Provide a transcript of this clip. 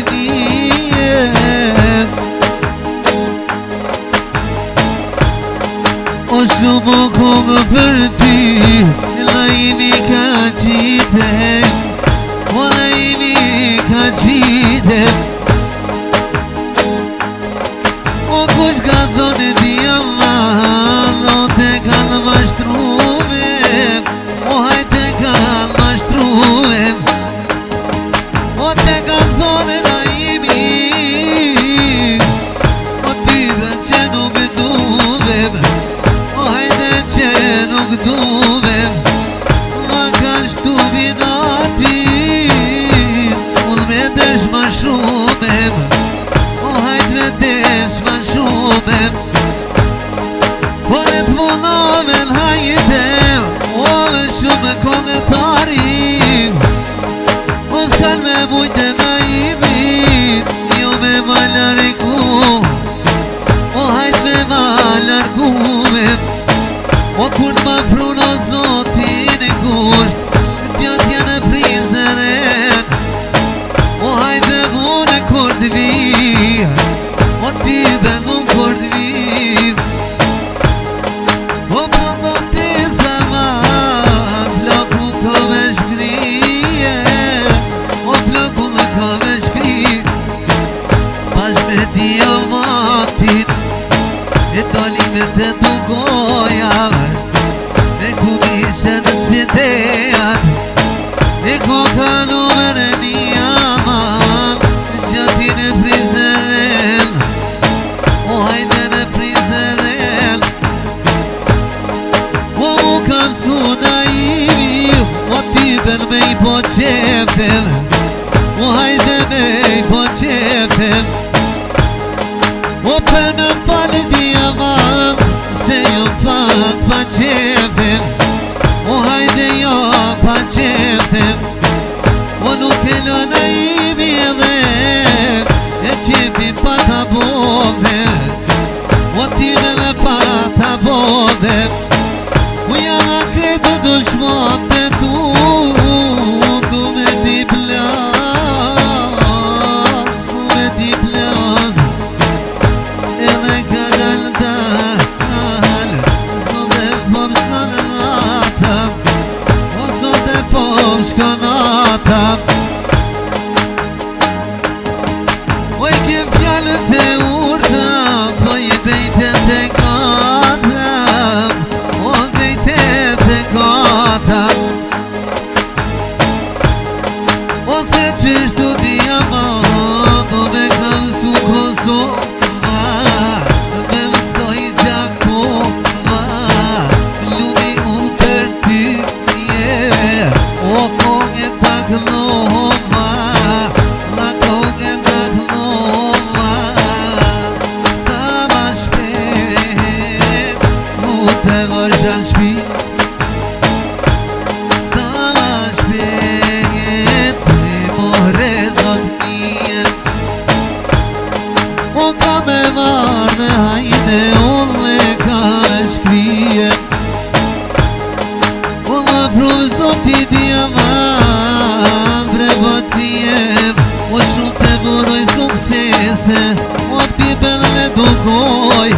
vijem. O shumë kongë për ty, lajmi ka qitem, o lajmi ka qitem. O kush ka thonë di Allah, o te kanë mashtruem, o hajte kanë mashtruem. O te kanë thonë lajmi, o tyve që nuk duvem, nuk duvem, ma kanë shtu vidatin, unë me desh ma shumem, o hajt me desh ma shumem. Po dhe t'munoven hajtem, o me shumë kongëtarim, o s'kan me mujtë naimin, jo me ma largu, o hajt me ma largumem. O kur ma pruno zotin e kusht, t'jatja në prizeren, o hajde mune kur t'vi, o ti bengun kur t'vi. O pëllo t'i zaman, plaku ka me shkrije, o plaku në ka me shkri, pash me diamatin, e dalimet e dugojave, e ku mishen të citeat, e ku ka numër e një aman, gjatin e prizeren, o hajde në prizeren. O mu kam su naivi, o typen me i po qepem, o hajde me i po qepem. O për me falë diamant, se jo pak pa qefem, o hajde jo pa qefem. O nuk e lo naivi edhe, e qefi pa ta bove, o time dhe pa ta bove. U jana kredu dushmon të tu, du me ti plas, du me ti plas. Edhe ka dal dal, sot e pom shkon nata, o sot e pom shkon nata. O i ke fjallët e urta, po i bejtet e gata, o bejtet e gata. O se qështu diamant, o me kam su Kosovë, me mësoj Gjakova, lumi unë për ty, o kongë tak nova, la kongë tak nova. Sa ma shpet, u te vërgjan shpit, sa ma shpet, me more zot mije. O ka me marrë hajde, unë e ka shkrije. O ma provë zoti diamant, brevo cijem, o shumë të buroj suksese, o këti belle dukoj.